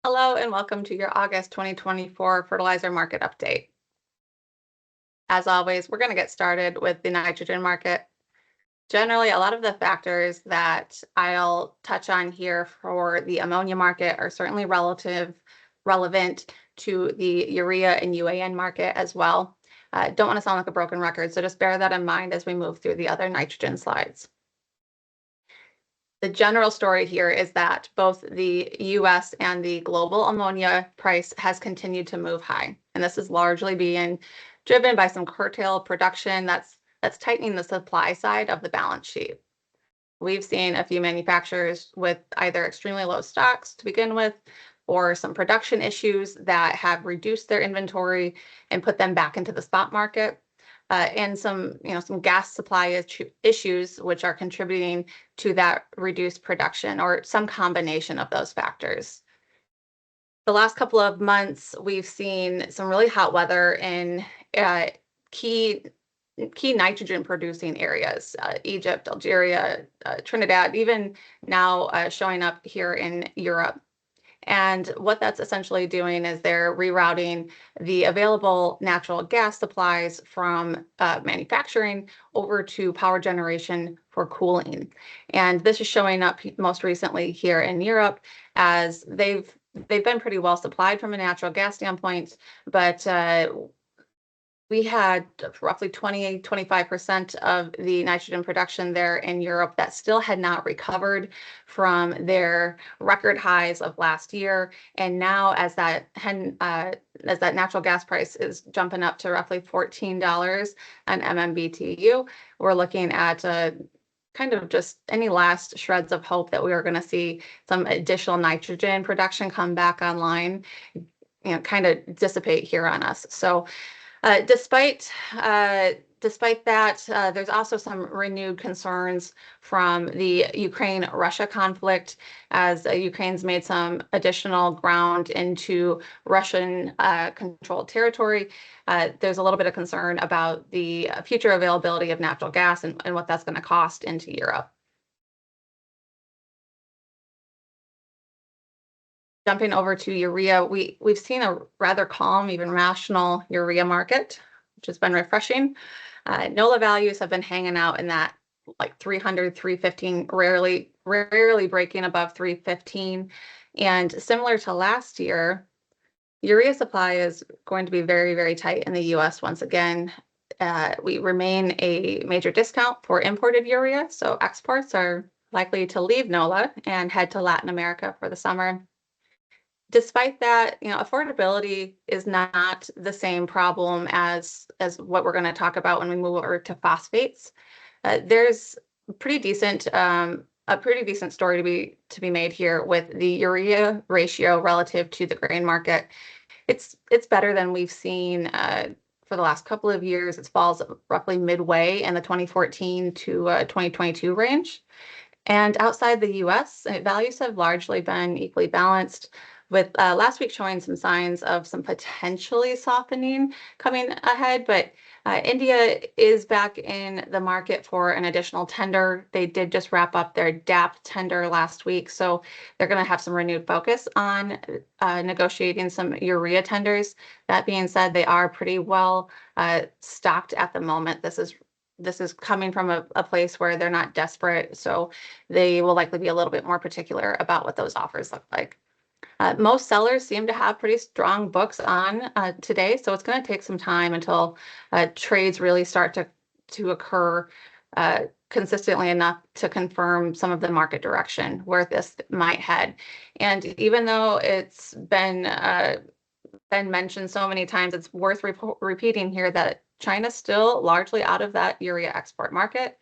Hello and welcome to your August 2024 fertilizer market update. As always, we're going to get started with the nitrogen market. Generally, a lot of the factors that I'll touch on here for the ammonia market are certainly relevant to the urea and UAN market as well. Don't want to sound like a broken record, so just bear that in mind as we move through the other nitrogen slides. The general story here is that both the US and the global ammonia price has continued to move high. And this is largely being driven by some curtailed production that's tightening the supply side of the balance sheet. We've seen a few manufacturers with either extremely low stocks to begin with, or some production issues that have reduced their inventory and put them back into the spot market. And some gas supply issues, which are contributing to that reduced production, or some combination of those factors. The last couple of months, we've seen some really hot weather in key nitrogen producing areas, Egypt, Algeria, Trinidad, even now showing up here in Europe. And what that's essentially doing is they're rerouting the available natural gas supplies from manufacturing over to power generation for cooling. And this is showing up most recently here in Europe, as they've been pretty well supplied from a natural gas standpoint, but we had roughly 25% of the nitrogen production there in Europe that still had not recovered from their record highs of last year. And now, as that natural gas price is jumping up to roughly $14 an MMBTU, we're looking at kind of just any last shreds of hope that we are going to see some additional nitrogen production come back online, kind of dissipate here on us. So despite that, there's also some renewed concerns from the Ukraine-Russia conflict, as Ukraine's made some additional ground into Russian-controlled territory. There's a little bit of concern about the future availability of natural gas and what that's going to cost into Europe. Jumping over to urea, we've seen a rather calm, even rational urea market, which has been refreshing. NOLA values have been hanging out in that like 300, 315, rarely breaking above 315. And similar to last year, urea supply is going to be very, very tight in the US once again. We remain a major discount for imported urea, so exports are likely to leave NOLA and head to Latin America for the summer. Despite that, affordability is not the same problem as what we're going to talk about when we move over to phosphates. There's a pretty decent story to be made here with the urea ratio relative to the grain market. It's better than we've seen for the last couple of years. It falls roughly midway in the 2014 to 2022 range. And outside the US, values have largely been equally balanced, with last week showing some signs of some potentially softening coming ahead. But India is back in the market for an additional tender. They did just wrap up their DAP tender last week, so they're going to have some renewed focus on negotiating some urea tenders. That being said, they are pretty well stocked at the moment. This is coming from a place where they're not desperate, so they will likely be a little bit more particular about what those offers look like. Most sellers seem to have pretty strong books on today, so it's going to take some time until trades really start to occur consistently enough to confirm some of the market direction where this might head. And even though it's been mentioned so many times, it's worth repeating here that China's still largely out of that urea export market.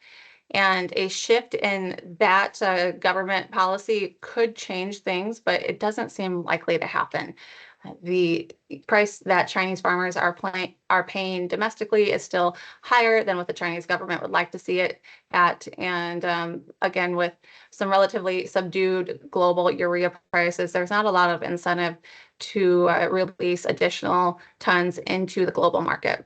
And a shift in that government policy could change things, but it doesn't seem likely to happen. The price that Chinese farmers are paying domestically is still higher than what the Chinese government would like to see it at. And again, with some relatively subdued global urea prices, there's not a lot of incentive to release additional tons into the global market.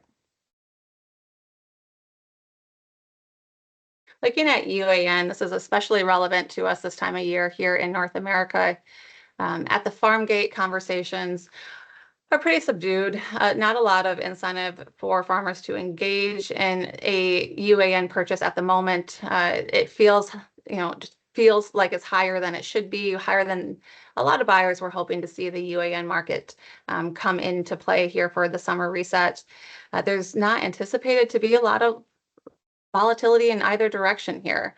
Looking at UAN, this is especially relevant to us this time of year here in North America. At the farm gate, conversations are pretty subdued. Not a lot of incentive for farmers to engage in a UAN purchase at the moment. It feels, just feels like it's higher than it should be, higher than a lot of buyers were hoping to see the UAN market come into play here for the summer reset. There's not anticipated to be a lot of volatility in either direction here.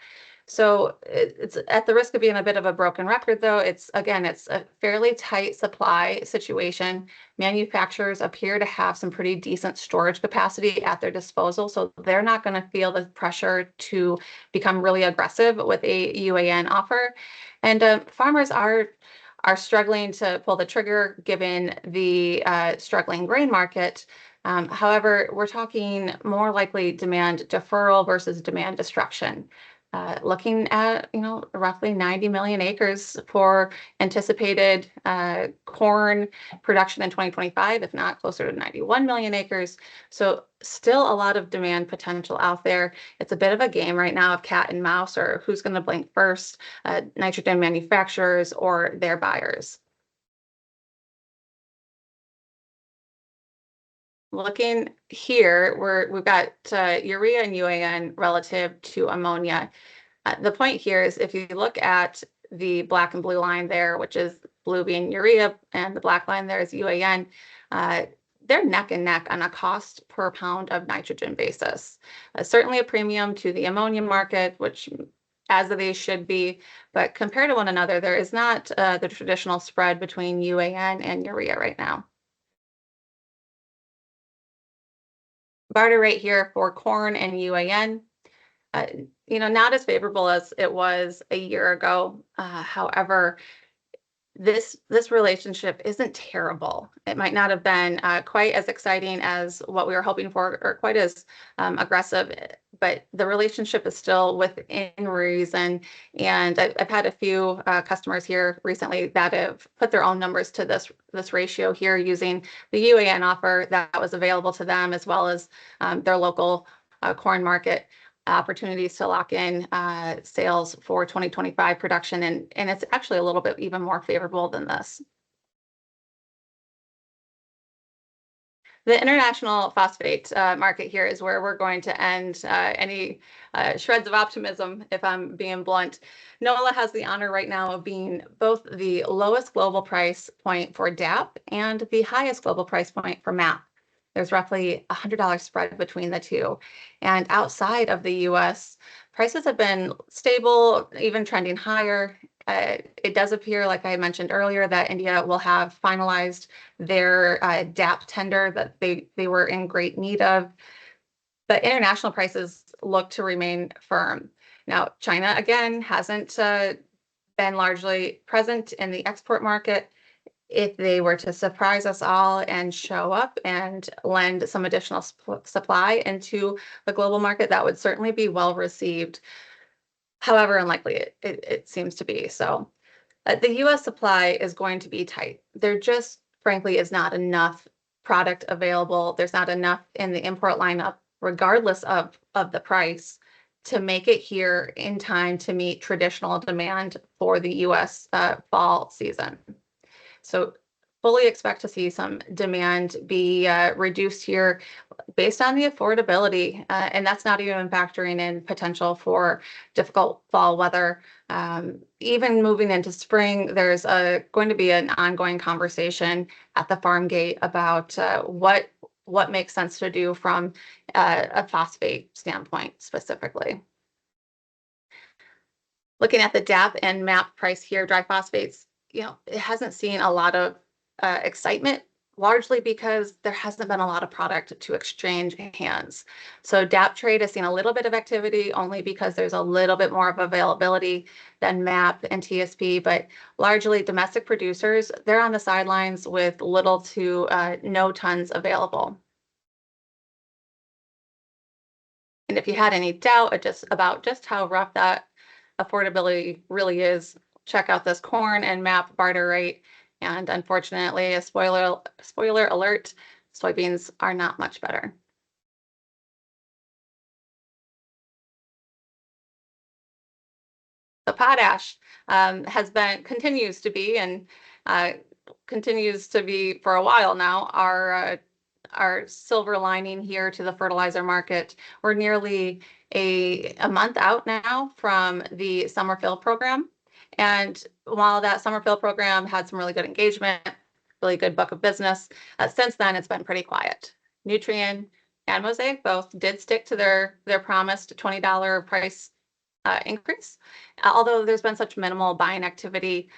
So it's at the risk of being a bit of a broken record, though. It's a fairly tight supply situation. Manufacturers appear to have some pretty decent storage capacity at their disposal, so they're not going to feel the pressure to become really aggressive with a UAN offer. And farmers are struggling to pull the trigger given the struggling grain market. However, we're talking more likely demand deferral versus demand destruction. Looking at, roughly 90 million acres for anticipated corn production in 2025, if not closer to 91 million acres. So still a lot of demand potential out there. It's a bit of a game right now of cat and mouse, or who's going to blink first, nitrogen manufacturers or their buyers. Looking here, we've got urea and UAN relative to ammonia. The point here is if you look at the black and blue line there, which is blue being urea and the black line there is UAN, uh, they're neck and neck on a cost per pound of nitrogen basis. Certainly a premium to the ammonia market, which as they should be, but compared to one another, there is not the traditional spread between UAN and urea right now. Barter rate here for corn and UAN, uh, not as favorable as it was a year ago. However, this relationship isn't terrible. It might not have been quite as exciting as what we were hoping for, or quite as aggressive, but the relationship is still within reason. And I've had a few customers here recently that have put their own numbers to this ratio here using the UAN offer that was available to them, as well as their local corn market opportunities to lock in sales for 2025 production. And it's actually a little bit even more favorable than this. The international phosphate market here is where we're going to end any shreds of optimism, if I'm being blunt. NOLA has the honor right now of being both the lowest global price point for DAP and the highest global price point for MAP. There's roughly $100 spread between the two. And outside of the US, prices have been stable, even trending higher. It does appear, like I mentioned earlier, that India will have finalized their DAP tender that they were in great need of. But international prices look to remain firm. Now, China, again, hasn't been largely present in the export market. If they were to surprise us all and show up and lend some additional supply into the global market, that would certainly be well received. However, unlikely it seems to be. So the US supply is going to be tight. There just, frankly, is not enough product available. There's not enough in the import lineup, regardless of the price, to make it here in time to meet traditional demand for the US fall season. So fully expect to see some demand be reduced here based on the affordability. And that's not even factoring in potential for difficult fall weather. Even moving into spring, there's going to be an ongoing conversation at the farm gate about what makes sense to do from a phosphate standpoint specifically. Looking at the DAP and MAP price here, dry phosphates, it hasn't seen a lot of excitement, largely because there hasn't been a lot of product to exchange hands. So DAP trade has seen a little bit of activity only because there's a little bit more of availability than MAP and TSP, but largely domestic producers, they're on the sidelines with little to no tons available. And if you had any doubt about just how rough that affordability really is, check out this corn and MAP barter rate. And unfortunately, a spoiler alert, soybeans are not much better. The potash continues to be, and uh, continues to be for a while now our silver lining here to the fertilizer market. We're nearly a month out now from the summer fill program. And while that summer fill program had some really good engagement, really good book of business, since then it's been pretty quiet. Nutrien and Mosaic both did stick to their promised $20 price increase. Although there's been such minimal buying activity,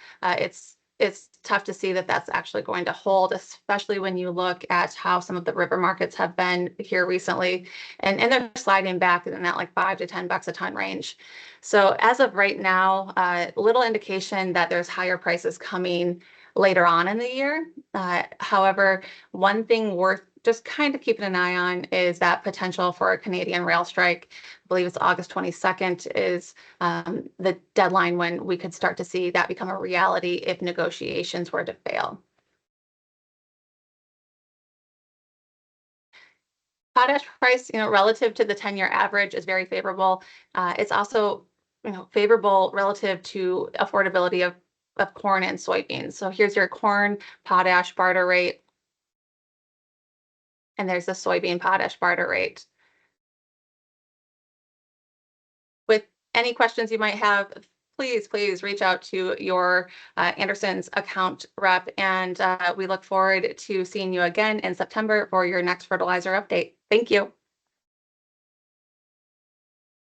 it's tough to see that that's actually going to hold, especially when you look at how some of the river markets have been here recently, and they're sliding back in that like $5 to $10 a ton range. So as of right now, little indication that there's higher prices coming later on in the year. However, one thing worth just kind of keeping an eye on is that potential for a Canadian rail strike. I believe it's August 22nd is the deadline when we could start to see that become a reality if negotiations were to fail. Potash price, relative to the 10-year average is very favorable. It's also, favorable relative to affordability of corn and soybeans. So here's your corn potash barter rate, and there's the soybean potash barter rate. With any questions you might have, please reach out to your Anderson's account rep, and we look forward to seeing you again in September for your next fertilizer update. Thank you.